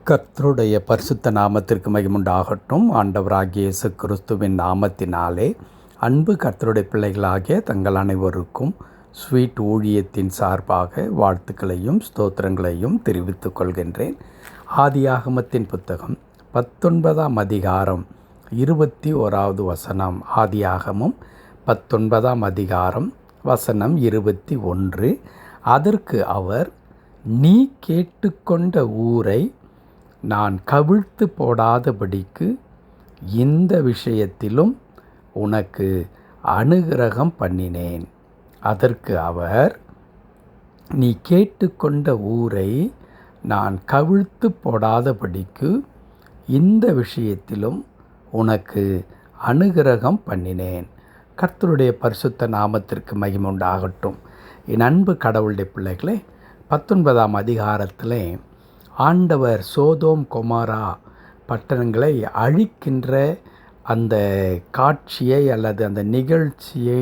கர்த்தருடைய பரிசுத்த நாமத்திற்கு மகிமுண்டாகட்டும். ஆண்டவராகிய இயேசு கிறிஸ்துவின் நாமத்தினாலே அன்பு கர்த்தருடைய பிள்ளைகளாகிய தங்கள் அனைவருக்கும் ஸ்வீட் ஊழியத்தின் சார்பாக வாழ்த்துக்களையும் ஸ்தோத்திரங்களையும் தெரிவித்துக் கொள்கின்றேன். ஆதியாகமத்தின் புத்தகம் 19ஆம் அதிகாரம் 21வது வசனம். ஆதியாகமம் 19ஆம் அதிகாரம் வசனம் 21. அதற்கு அவர், நீ கேட்டுக்கொண்ட ஊரை நான் கவிழ்த்து போடாதபடிக்கு இந்த விஷயத்திலும் உனக்கு அனுக்கிரகம் பண்ணினேன். அதற்கு அவர், நீ கேட்டுக்கொண்ட ஊரை நான் கவிழ்த்து போடாதபடிக்கு இந்த விஷயத்திலும் உனக்கு அனுக்கிரகம் பண்ணினேன். கர்த்தருடைய பரிசுத்த நாமத்திற்கு மகிமுண்டாகட்டும். என் அன்பு கடவுளுடைய பிள்ளைகளே, 19ஆம் அதிகாரத்திலே ஆண்டவர் சோதோம் கொமாரா பட்டணங்களை அழிக்கின்ற அந்த காட்சியை அல்லது அந்த நிகழ்ச்சியை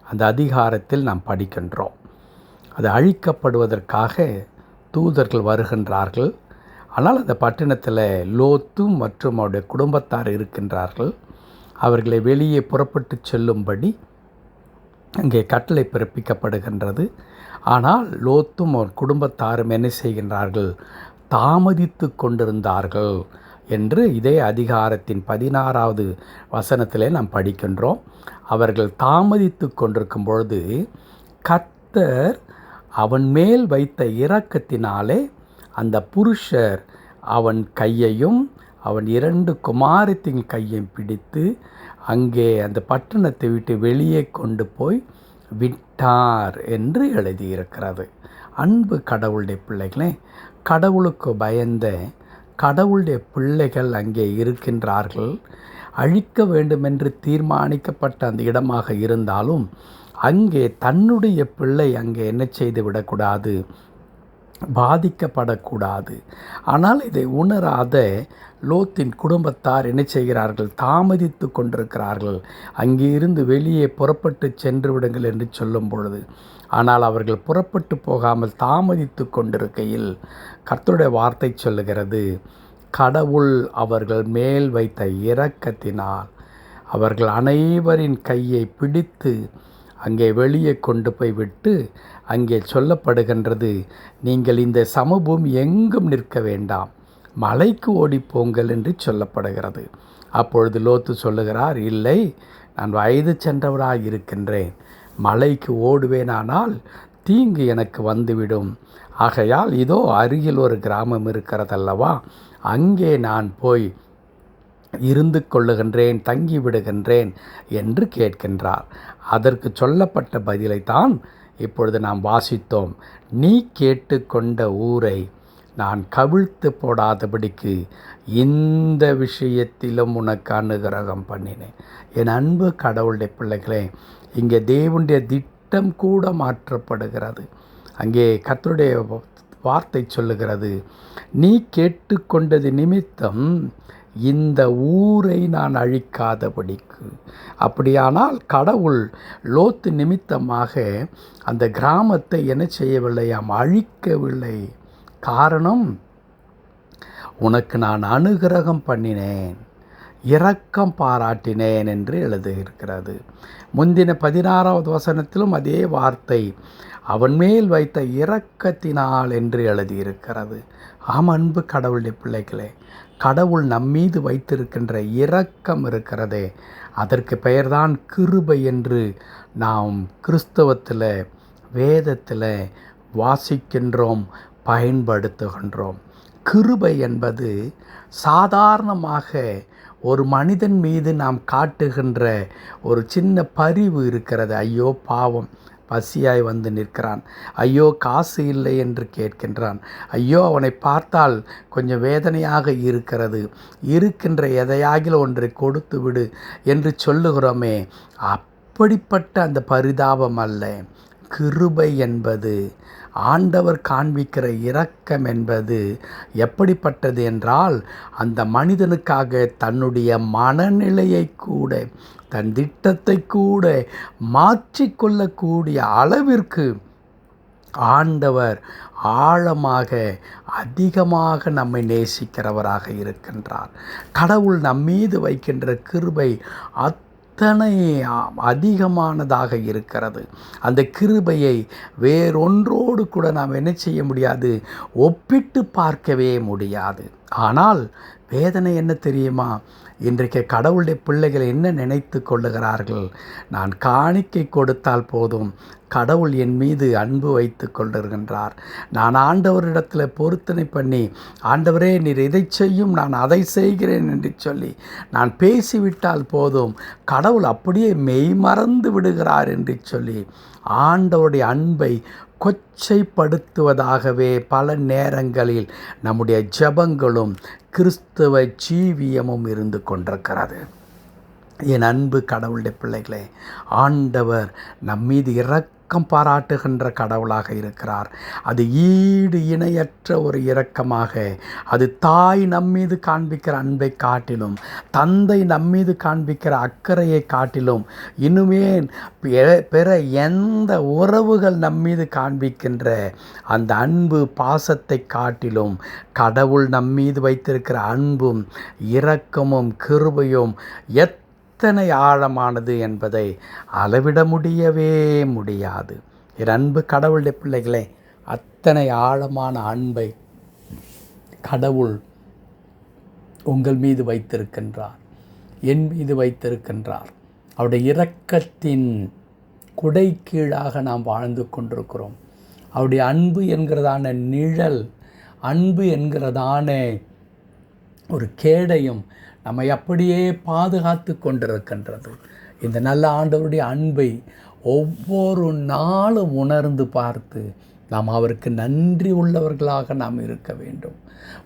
அந்த அதிகாரத்தில் நாம் படிக்கின்றோம். அது அழிக்கப்படுவதற்காக தூதர்கள் வருகின்றார்கள். ஆனால் அந்த பட்டணத்தில் லோத்து மற்றும் அவருடைய குடும்பத்தார் இருக்கின்றார்கள். அவர்களை வெளியே புறப்பட்டு செல்லும்படி அங்கே கட்டளை பிறப்பிக்கப்படுகின்றது. ஆனால் லோத்தும் அவர் குடும்பத்தாரும் என்ன செய்கின்றார்கள்? தாமதித்து கொண்டிருந்தார்கள் என்று இதே அதிகாரத்தின் 16வது வசனத்திலே நாம் படிக்கின்றோம். அவர்கள் தாமதித்து கொண்டிருக்கும் பொழுது கர்த்தர் அவன் மேல் வைத்த இரக்கத்தினாலே அந்த புருஷர் அவன் கையையும் அவன் 2 குமாரத்தின் கையையும் பிடித்து அங்கே அந்த பட்டணத்தை விட்டு வெளியே கொண்டு போய் விட்டார் என்று எழுதியிருக்கிறது. அன்பு கடவுளுடைய பிள்ளைகளே, கடவுளுக்கு பயந்த கடவுளுடைய பிள்ளைகள் அங்கே இருக்கின்றார்கள். அழிக்க வேண்டுமென்று தீர்மானிக்கப்பட்ட அந்த இடமாக இருந்தாலும் அங்கே தன்னுடைய பிள்ளை அங்கே என்ன செய்து விடக்கூடாது? பாதிக்கப்படக்கூடாது. ஆனால் இதை உணராத லோத்தின் குடும்பத்தார் என்ன செய்கிறார்கள்? தாமதித்து கொண்டிருக்கிறார்கள். அங்கே இருந்து வெளியே புறப்பட்டு சென்று விடுங்கள் என்று சொல்லும் பொழுது, ஆனால் அவர்கள் புறப்பட்டு போகாமல் தாமதித்து கொண்டிருக்கையில் கர்த்தருடைய வார்த்தை சொல்லுகிறது, கடவுள் அவர்கள் மேல் வைத்த இரக்கத்தினால் அவர்கள் அனைவரின் கையை பிடித்து அங்கே வெளியே கொண்டு போய் விட்டு, அங்கே சொல்லப்படுகின்றது, நீங்கள் இந்த சமபூமி எங்கும் நிற்க வேண்டாம், மலைக்கு ஓடிப்போங்கள் என்று சொல்லப்படுகிறது. அப்பொழுது லோத்து சொல்லுகிறார், இல்லை, நான் வயது சென்றவராக இருக்கின்றேன், மலைக்கு ஓடுவேனானால் தீங்கு எனக்கு வந்துவிடும். ஆகையால் இதோ அருகில் ஒரு கிராமம் இருக்கிறதல்லவா, அங்கே நான் போய் இருந்து கொள்ளுகின்றேன், தங்கிவிடுகின்றேன் என்று கேட்கின்றார். அதற்கு சொல்லப்பட்ட பதிலைத்தான் இப்பொழுது நாம் வாசித்தோம். நீ கேட்டுக்கொண்ட ஊரை நான் கவிழ்த்து போடாதபடிக்கு இந்த விஷயத்திலும் உனக்கு அனுக்கிரகம் பண்ணினேன். என் அன்பு கடவுளுடைய பிள்ளைகளே, இங்கே தேவனுடைய திட்டம் கூட மாற்றப்படுகிறது. அங்கே கர்த்தருடைய வார்த்தை சொல்லுகிறது, நீ கேட்டுக்கொண்டது நிமித்தம் இந்த ஊரை நான் அழிக்காதபடிக்கு. அப்படியானால் கடவுள் லோத்து நிமித்தமாக அந்த கிராமத்தை என்ன செய்யவில்லையாம்? அழிக்கவில்லை. காரணம், உனக்கு நான் அனுக்கிரகம் பண்ணினேன், இரக்கம் பாராட்டினேன் என்று எழுதியிருக்கிறது. முந்தின 16வது வசனத்திலும் அதே வார்த்தை, அவன் மேல் வைத்த இரக்கத்தினால் என்று எழுதியிருக்கிறது. ஆம், அன்பு கடவுளுடைய பிள்ளைகளே, கடவுள் நம்மீது வைத்திருக்கின்ற இரக்கம் இருக்கிறதே, அதற்கு பெயர்தான் கிருபை என்று நாம் கிறிஸ்தவத்தில் வேதத்தில் வாசிக்கின்றோம், பயன்படுத்துகின்றோம். கிருபை என்பது சாதாரணமாக ஒரு மனிதன் மீது நாம் காட்டுகின்ற ஒரு சின்ன பரிவு இருக்கிறது. ஐயோ பாவம், பசியாய் வந்து நிற்கிறான், ஐயோ காசு இல்லை என்று கேட்கின்றான், ஐயோ அவனை பார்த்தால் கொஞ்சம் வேதனையாக இருக்கிறது, இருக்கின்ற எதையாகிலும் ஒன்றை கொடுத்து விடு என்று சொல்லுகிறோமே, அப்படிப்பட்ட அந்த பரிதாபம் அல்ல. கிருபை என்பது, ஆண்டவர் காண்பிக்கிற இரக்கம் என்பது எப்படிப்பட்டது என்றால், அந்த மனிதனுக்காக தன்னுடைய மனநிலையை கூட, தன் திட்டத்தை கூட மாற்றிக்கொள்ளக்கூடிய அளவிற்கு ஆண்டவர் ஆழமாக அதிகமாக நம்மை நேசிக்கிறவராக இருக்கின்றார். கடவுள் நம்மீது வைக்கின்ற கிருபை அத்தனை அதிகமானதாக இருக்கிறது. அந்த கிருபையை வேறொன்றோடு கூட நாம் என்ன செய்ய முடியாது, ஒப்பிட்டு பார்க்கவே முடியாது. ஆனால் வேதனை என்ன தெரியுமா? இன்றைக்கு கடவுளுடைய பிள்ளைகள் என்ன நினைத்து கொள்ளுகிறார்கள்? நான் காணிக்கை கொடுத்தால் போதும், கடவுள் என் மீது அன்பு வைத்து கொண்டிருக்கின்றார். நான் ஆண்டவரிடத்தில் பொருத்தனை பண்ணி, ஆண்டவரே நீர் இதை செய்யும், நான் அதை செய்கிறேன் என்று சொல்லி நான் பேசிவிட்டால் போதும், கடவுள் அப்படியே மெய்மறந்து விடுகிறார் என்று சொல்லி ஆண்டவருடைய அன்பை கொச்சைப்படுத்துவதாகவே பல நேரங்களில் நம்முடைய ஜெபங்களும் கிறிஸ்தவ ஜீவியமும் இருந்து கொண்டிருக்கிறது. என் அன்பு கடவுளுடைய பிள்ளைகளே, ஆண்டவர் நம்மீது இரக்கம் பாராட்டுகின்ற கடவுளாக இருக்கிறார். அது ஈடு இணையற்ற ஒரு இரக்கமாக, அது தாய் நம்மீது காண்பிக்கிற அன்பை காட்டிலும், தந்தை நம்மீது காண்பிக்கிற அக்கறையை காட்டிலும், இன்னுமே பிற எந்த உறவுகள் நம்மீது காண்பிக்கின்ற அந்த அன்பு பாசத்தை காட்டிலும் கடவுள் நம்மீது வைத்திருக்கிற அன்பும் இரக்கமும் கிருபையும் எத்தனை ஆழமானது என்பதை அளவிட முடியவே முடியாது. என் அன்பு கடவுளுடைய பிள்ளைகளே, அத்தனை ஆழமான அன்பை கடவுள் உங்கள் மீது வைத்திருக்கின்றார், என் மீது வைத்திருக்கின்றார். அவருடைய இரக்கத்தின் குடை கீழாக நாம் வாழ்ந்து கொண்டிருக்கிறோம். அவருடைய அன்பு என்கிறதான நிழல், அன்பு என்கிறதான ஒரு கேடயம் நம்மை அப்படியே பாதுகாத்து கொண்டிருக்கின்றது. இந்த நல்ல ஆண்டவருடைய அன்பை ஒவ்வொரு நாளும் உணர்ந்து பார்த்து நாம் அவருக்கு நன்றி உள்ளவர்களாக நாம் இருக்க வேண்டும்.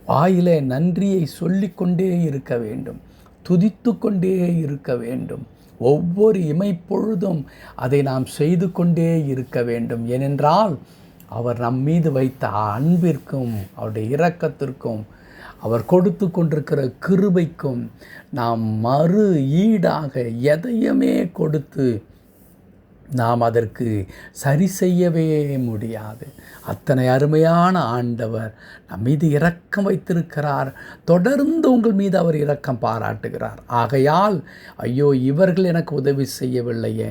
வாயிலே நன்றியை சொல்லிக்கொண்டே இருக்க வேண்டும், துதித்து கொண்டே இருக்க வேண்டும். ஒவ்வொரு இமைப்பொழுதும் அதை நாம் செய்து கொண்டே இருக்க வேண்டும். ஏனென்றால் அவர் நம் மீது வைத்த அன்பிற்கும் அவருடைய இரக்கத்திற்கும் அவர் கொடுத்து கொண்டிருக்கிற கிருபைக்கும் நாம் மறு ஈடாக எதையுமே கொடுத்து நாம் அதற்கு சரி செய்யவே முடியாது. அத்தனை அருமையான ஆண்டவர் நம் மீது இரக்கம் வைத்திருக்கிறார். தொடர்ந்து உங்கள் மீது அவர் இரக்கம் பாராட்டுகிறார். ஆகையால் ஐயோ, இவர்கள் எனக்கு உதவி செய்யவில்லையே,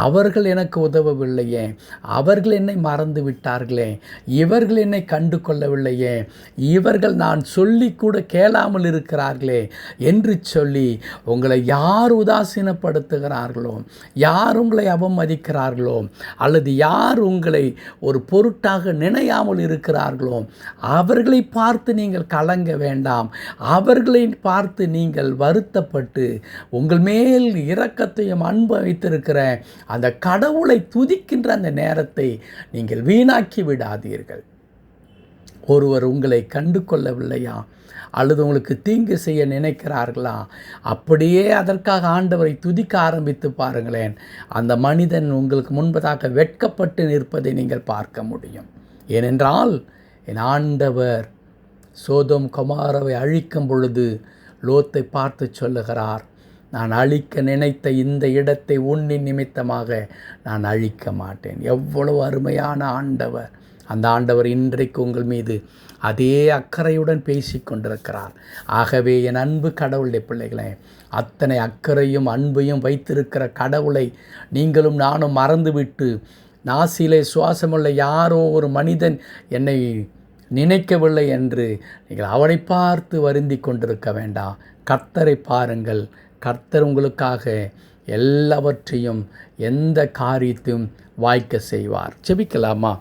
அவர்கள் எனக்கு உதவவில்லையே, அவர்கள் என்னை மறந்து விட்டார்களே, இவர்கள் என்னை கண்டு கொள்ளவில்லையே, இவர்கள் நான் சொல்லி கூட கேளாமல் இருக்கிறார்களே என்று சொல்லி உங்களை யார் உதாசீனப்படுத்துகிறார்களோ, யார் உங்களை அவமதிக்கிறார்களோ, அல்லது யார் உங்களை ஒரு பொருட்டாக நினையாமல் இருக்கிறார்களோ, அவர்களை பார்த்து நீங்கள் கலங்க வேண்டாம். அவர்களை பார்த்து நீங்கள் வருத்தப்பட்டு உங்கள் மேல் இரக்கத்தையும் அன்பு வைத்திருக்கிற அந்த கடவுளை துதிக்கின்ற அந்த நேரத்தை நீங்கள் வீணாக்கி விடாதீர்கள். ஒருவர் உங்களை கண்டு கொள்ளவில்லையா, அல்லது உங்களுக்கு தீங்கு செய்ய நினைக்கிறார்களா, அப்படியே அதற்காக ஆண்டவரை துதிக்க ஆரம்பித்து பாருங்களேன். அந்த மனிதன் உங்களுக்கு முன்பதாக வெட்கப்பட்டு நிற்பதை நீங்கள் பார்க்க முடியும். ஏனென்றால் என் ஆண்டவர் சோதோம் கொமாராவை அழிக்கும் பொழுது லோத்தை பார்த்து சொல்லுகிறார், நான் அழிக்க நினைத்த இந்த இடத்தை உன்னின் நிமித்தமாக நான் அழிக்க மாட்டேன். எவ்வளவு அருமையான ஆண்டவர்! அந்த ஆண்டவர் இன்றைக்கு உங்கள் மீது அதே அக்கறையுடன் பேசி கொண்டிருக்கிறார். ஆகவே என் அன்பு கடவுளுடைய பிள்ளைகளே, அத்தனை அக்கறையும் அன்பையும் வைத்திருக்கிற கடவுளை நீங்களும் நானும் மறந்துவிட்டு, நாசிலே சுவாசமுள்ள யாரோ ஒரு மனிதன் என்னை நினைக்கவில்லை என்று நீங்கள் அவனை பார்த்து வருந்தி கொண்டிருக்க வேண்டாம். கர்த்தரை பாருங்கள். கர்த்தர் உங்களுக்காக எல்லாவற்றையும் எந்த காரியத்தையும் வாய்க்க செய்வார். செபிக்கலாமா?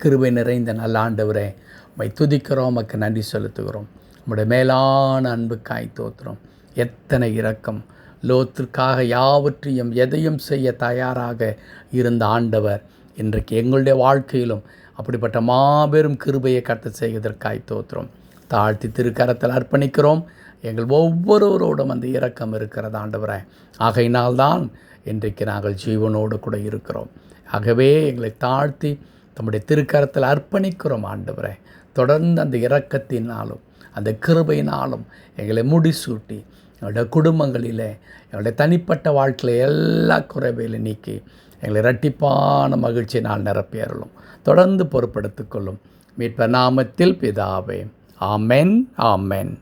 கிருபை நிறைந்த நல்ல ஆண்டவரே, உம்மை துதிக்கிறோம், உமக்கு நன்றி செலுத்துகிறோம். உம்முடைய மேலான அன்புக்காய் தோற்றுறோம். எத்தனை இரக்கம்! லோத்திற்காக யாவற்றையும் எதையும் செய்ய தயாராக இருந்த ஆண்டவர் இன்றைக்கு எங்களுடைய வாழ்க்கையிலும் அப்படிப்பட்ட மாபெரும் கிருபையை கர்த்தர் செய்வதற்காய் தோற்றுறோம். தாழ்த்தி திருக்கரத்தில் அர்ப்பணிக்கிறோம். எங்கள் ஒவ்வொருவரோடும் அந்த இரக்கம் இருக்கிறது ஆண்டவரே. ஆகையினால்தான் இன்றைக்கு நாங்கள் ஜீவனோடு கூட இருக்கிறோம். ஆகவே எங்களை தாழ்த்தி தம்முடைய திருக்கரத்தில் அர்ப்பணிக்கிறோம் ஆண்டவரே. தொடர்ந்து அந்த இரக்கத்தினாலும் அந்த கிருபையினாலும் எங்களை முடிசூட்டி எங்களுடைய குடும்பங்களிலே, எங்களுடைய தனிப்பட்ட வாழ்க்கையில் எல்லா குறைவையிலும் நீக்கி எங்களை இரட்டிப்பான மகிழ்ச்சியினால் நிரப்பியருளும். தொடர்ந்து பொறுப்படுத்திக் கொள்ளும். மீட்பர் நாமத்தில் பிதாவே. ஆமென், ஆமென்.